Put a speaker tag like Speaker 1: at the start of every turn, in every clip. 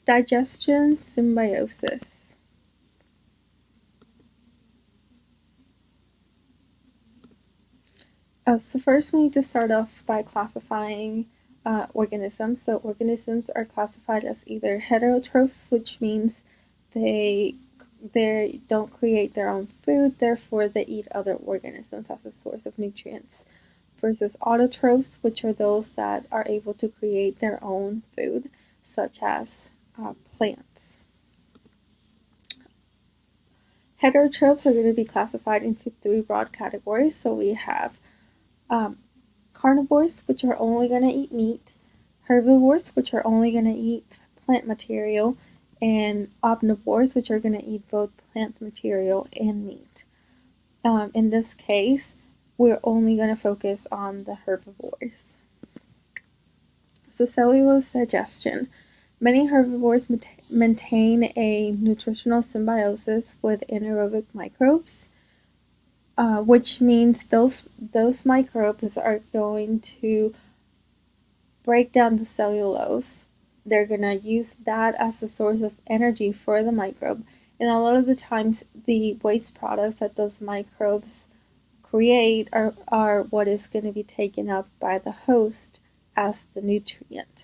Speaker 1: Digestion, symbiosis. So first we need to start off by classifying organisms. So organisms are classified as either heterotrophs, which means they don't create their own food, therefore they eat other organisms as a source of nutrients, versus autotrophs, which are those that are able to create their own food, such as plants. Heterotrophs are going to be classified into three broad categories. So we have carnivores, which are only going to eat meat, herbivores, which are only going to eat plant material, and omnivores, which are going to eat both plant material and meat. In this case, we're only going to focus on the herbivores. So cellulose digestion. Many herbivores maintain a nutritional symbiosis with anaerobic microbes, which means those microbes are going to break down the cellulose. They're going to use that as a source of energy for the microbe. And a lot of the times, the waste products that those microbes create are what is going to be taken up by the host as the nutrient.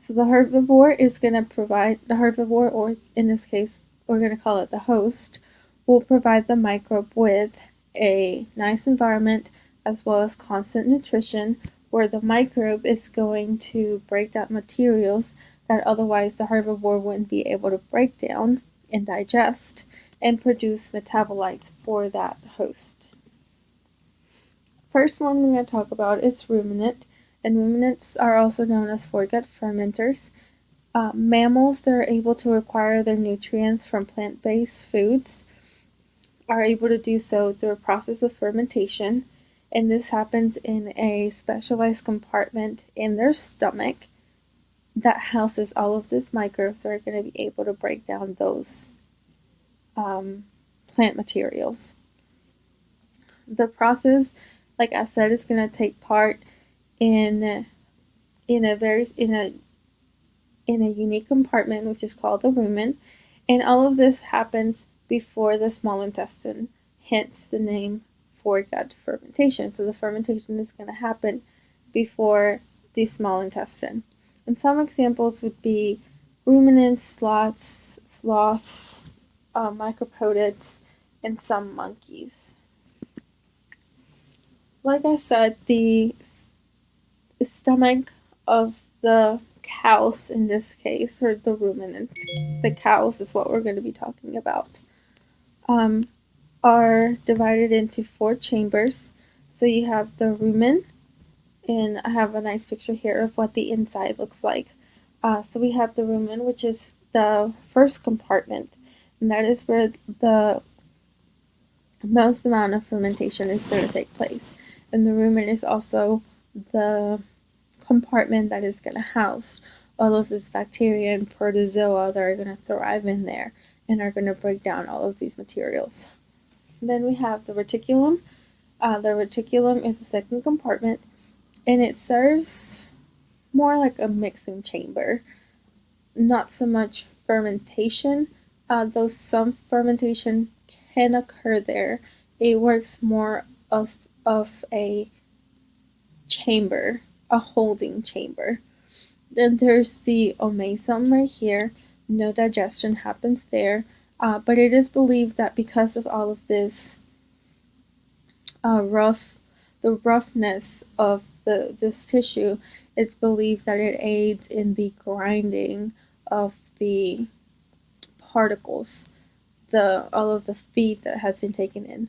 Speaker 1: So the herbivore is going to provide, the herbivore, or in this case, we're going to call it the host, will provide the microbe with a nice environment as well as constant nutrition, where the microbe is going to break down materials that otherwise the herbivore wouldn't be able to break down and digest and produce metabolites for that host. First one we're going to talk about is ruminant, and ruminants are also known as foregut fermenters. Mammals that are able to acquire their nutrients from plant-based foods are able to do so through a process of fermentation, and this happens in a specialized compartment in their stomach that houses all of these microbes that are going to be able to break down those plant materials. The process, like I said, is going to take part in a unique compartment, which is called the rumen, and all of this happens before the small intestine, hence the name foregut fermentation. So the fermentation is going to happen before the small intestine. And some examples would be ruminants, sloths, micropodids, and some monkeys. Like I said, the stomach of the cows in this case, or the ruminants, the cows is what we're going to be talking about, are divided into 4 chambers. So you have the rumen, and I have a nice picture here of what the inside looks like. So we have the rumen, which is the first compartment, and that is where the most amount of fermentation is going to take place. And the rumen is also the compartment that is going to house all of this bacteria and protozoa that are going to thrive in there and are going to break down all of these materials. Then we have the reticulum. The reticulum is the second compartment, and it serves more like a mixing chamber. Not so much fermentation, though some fermentation can occur there. It works more of a chamber, a holding chamber. Then there's the omasum right here. No digestion happens there, but it is believed that because of all of this the roughness of this tissue, it's believed that it aids in the grinding of the particles, all of the feed that has been taken in.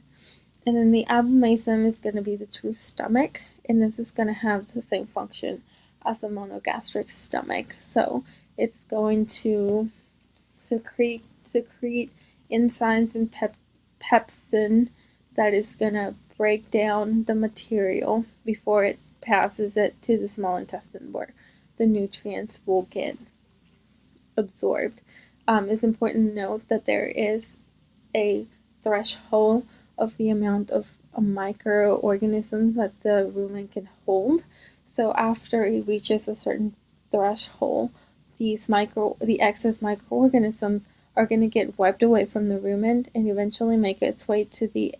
Speaker 1: And then the abomasum is going to be the true stomach, and this is going to have the same function as a monogastric stomach. So it's going to secrete enzymes and pepsin that is going to break down the material before it passes it to the small intestine where the nutrients will get absorbed. It's important to note that there is a threshold of the amount of microorganisms that the rumen can hold. So after it reaches a certain threshold, the excess microorganisms are going to get wiped away from the rumen and eventually make its way to the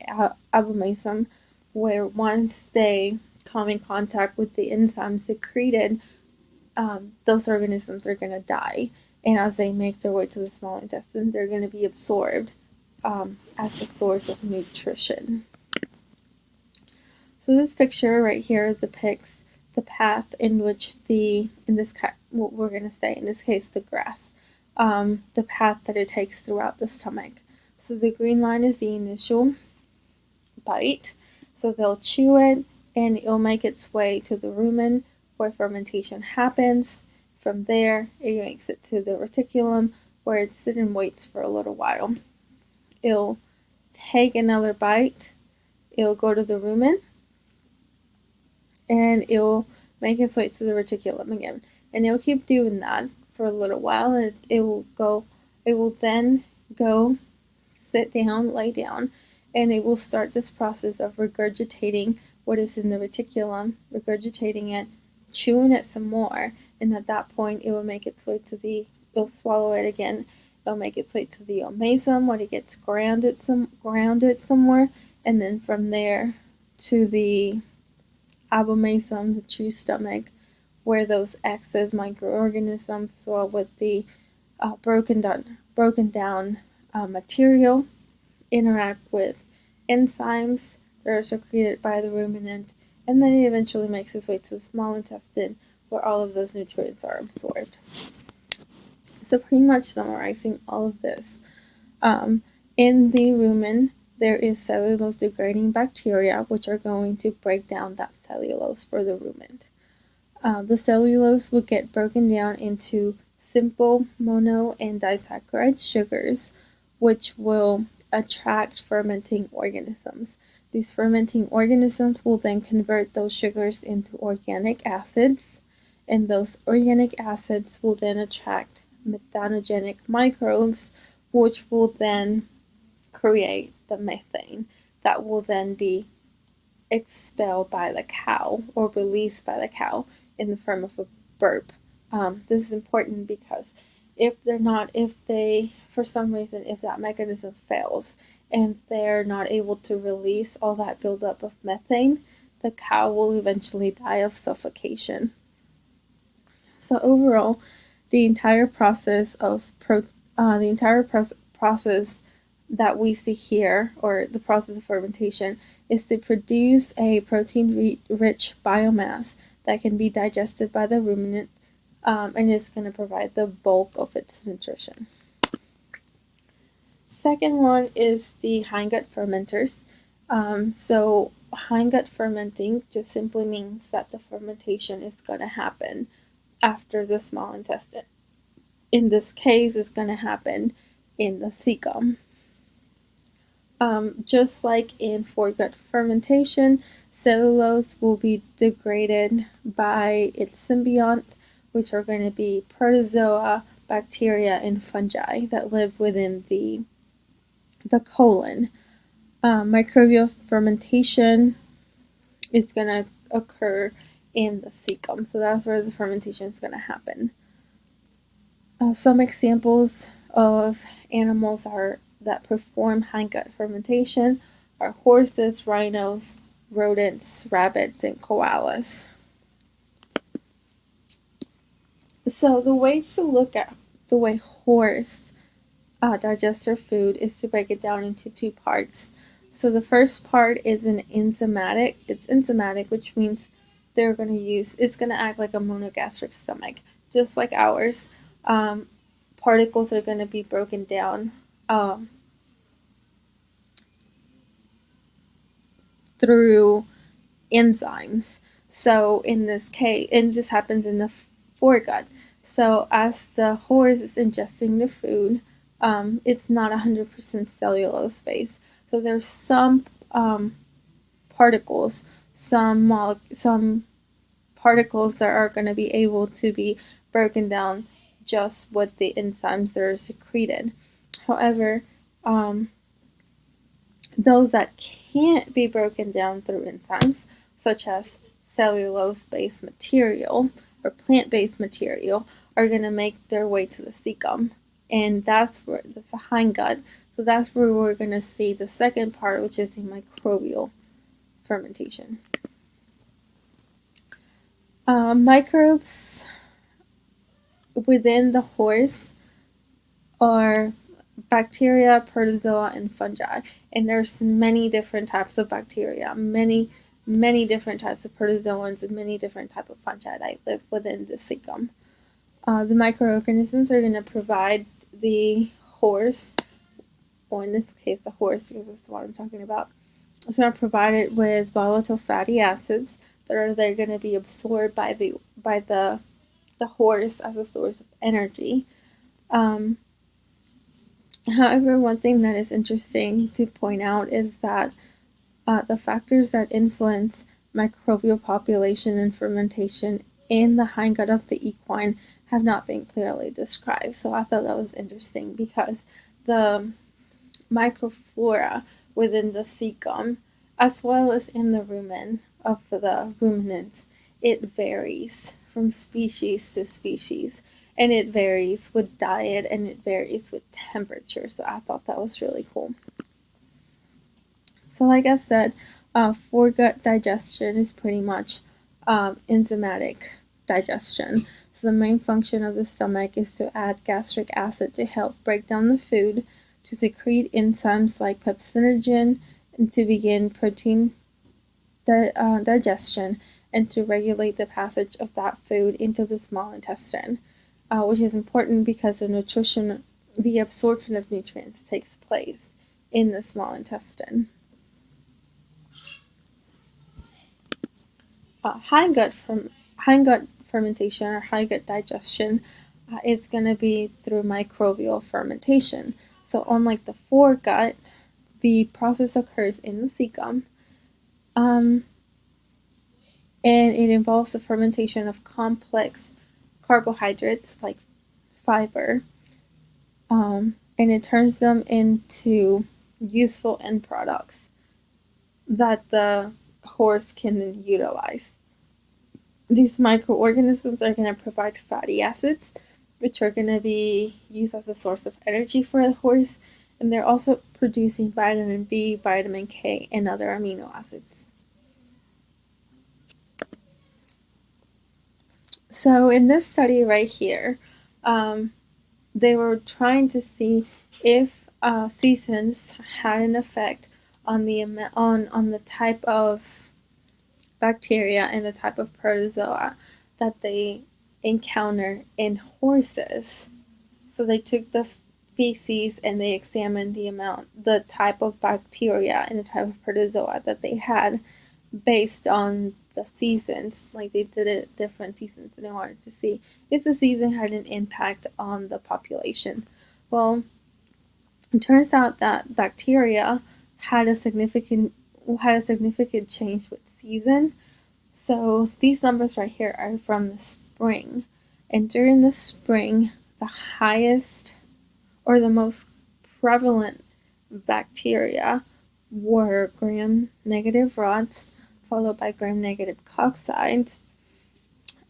Speaker 1: abomasum, where once they come in contact with the enzymes secreted, those organisms are going to die. And as they make their way to the small intestine, they're going to be absorbed as a source of nutrition. So this picture right here depicts the path in which what we're going to say in this case, the grass, the path that it takes throughout the stomach. So the green line is the initial bite. So they'll chew it and it'll make its way to the rumen where fermentation happens. From there, it makes it to the reticulum where it sits and waits for a little while. It'll take another bite. It'll go to the rumen and it'll make its way to the reticulum again. And it'll keep doing that for a little while, and it will then go sit down, lay down, and it will start this process of regurgitating what is in the reticulum, regurgitating it, chewing it some more, and at that point it will make its way to it'll swallow it again, it'll make its way to the omasum when it gets grounded somewhere, and then from there to the abomasum, the true stomach, where those excess microorganisms, so with the broken down material, interact with enzymes that are secreted by the ruminant, and then it eventually makes its way to the small intestine where all of those nutrients are absorbed. So pretty much summarizing all of this, in the rumen there is cellulose degrading bacteria which are going to break down that cellulose for the rumen. The cellulose will get broken down into simple mono and disaccharide sugars, which will attract fermenting organisms. These fermenting organisms will then convert those sugars into organic acids, and those organic acids will then attract methanogenic microbes, which will then create the methane that will then be expelled by the cow or released by the cow in the form of a burp. This is important because if for some reason, if that mechanism fails and they're not able to release all that buildup of methane, the cow will eventually die of suffocation. So overall, the entire process that we see here, or the process of fermentation, is to produce a protein-rich biomass that can be digested by the ruminant, and is going to provide the bulk of its nutrition. Second one is the hindgut fermenters. So hindgut fermenting just simply means that the fermentation is going to happen after the small intestine. In this case, it's going to happen in the cecum. Just like in foregut fermentation, cellulose will be degraded by its symbiont, which are going to be protozoa, bacteria, and fungi that live within the colon. Microbial fermentation is going to occur in the cecum, so that's where the fermentation is going to happen. Some examples of animals that perform hindgut fermentation are horses, rhinos, rodents, rabbits, and koalas. So the way to look at the way horse digest their food is to break it down into two parts. So the first part is enzymatic. It's enzymatic, which means it's going to act like a monogastric stomach, just like ours. Particles are going to be broken down through enzymes. So in this case, and this happens in the foregut. So as the horse is ingesting the food, it's not 100% cellulose based. So there's some particles, some particles that are going to be able to be broken down just with the enzymes that are secreted. However, those that can't be broken down through enzymes, such as cellulose-based material or plant-based material, are going to make their way to the cecum, and that's the hindgut. So that's where we're going to see the second part, which is the microbial fermentation. Microbes within the horse are bacteria, protozoa, and fungi. And there's many different types of bacteria, many different types of protozoans, and many different types of fungi that live within the cecum. The microorganisms are going to provide the horse, or in this case the horse, because that's what I'm talking about. It's going to provide it with volatile fatty acids that are they're going to be absorbed by the horse as a source of energy. However, one thing that is interesting to point out is that the factors that influence microbial population and fermentation in the hindgut of the equine have not been clearly described. So I thought that was interesting because the microflora within the cecum, as well as in the rumen of the ruminants, it varies from species to species, and it varies with diet, and it varies with temperature. So I thought that was really cool. So like I said, foregut digestion is pretty much enzymatic digestion. So the main function of the stomach is to add gastric acid to help break down the food, to secrete enzymes like pepsinogen, and to begin protein digestion, and to regulate the passage of that food into the small intestine, which is important because the absorption of nutrients takes place in the small intestine. Hindgut fermentation or hindgut digestion is going to be through microbial fermentation. So unlike the foregut, the process occurs in the cecum, and it involves the fermentation of complex carbohydrates like fiber, and it turns them into useful end products that the horse can utilize. These microorganisms are going to provide fatty acids, which are going to be used as a source of energy for the horse, and they're also producing vitamin B, vitamin K, and other amino acids. So in this study right here, they were trying to see if seasons had an effect on the type of bacteria and the type of protozoa that they encounter in horses. So they took the feces and they examined the type of bacteria and the type of protozoa that they had based on the seasons. Like they did it at different seasons, and they wanted to see if the season had an impact on the population. Well, it turns out that bacteria had a significant change with season. So these numbers right here are from the spring, and during the spring, the highest or the most prevalent bacteria were gram-negative rods, followed by gram-negative coccides,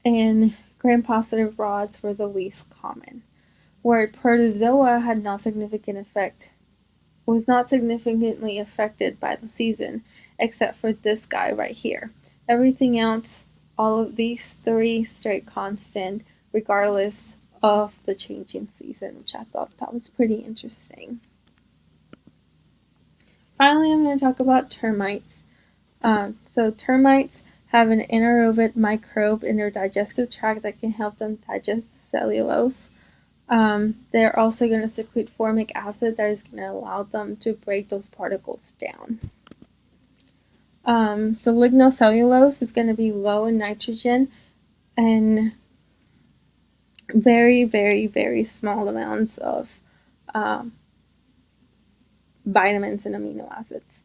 Speaker 1: and gram-positive rods were the least common. Where protozoa was not significantly affected by the season, except for this guy right here. Everything else, all of these three stayed constant regardless of the changing season, which I thought that was pretty interesting. Finally, I'm going to talk about termites. So termites have an anaerobic microbe in their digestive tract that can help them digest cellulose. They're also going to secrete formic acid that is going to allow them to break those particles down. So lignocellulose is going to be low in nitrogen and very, very, very small amounts of vitamins and amino acids.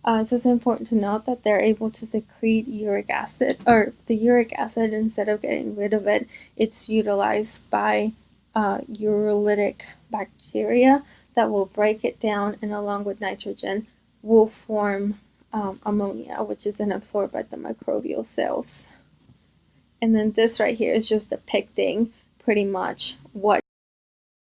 Speaker 1: So it's important to note that they're able to secrete uric acid, or the uric acid, instead of getting rid of it, it's utilized by urolytic bacteria that will break it down, and along with nitrogen will form ammonia, which is then absorbed by the microbial cells. And then this right here is just depicting pretty much what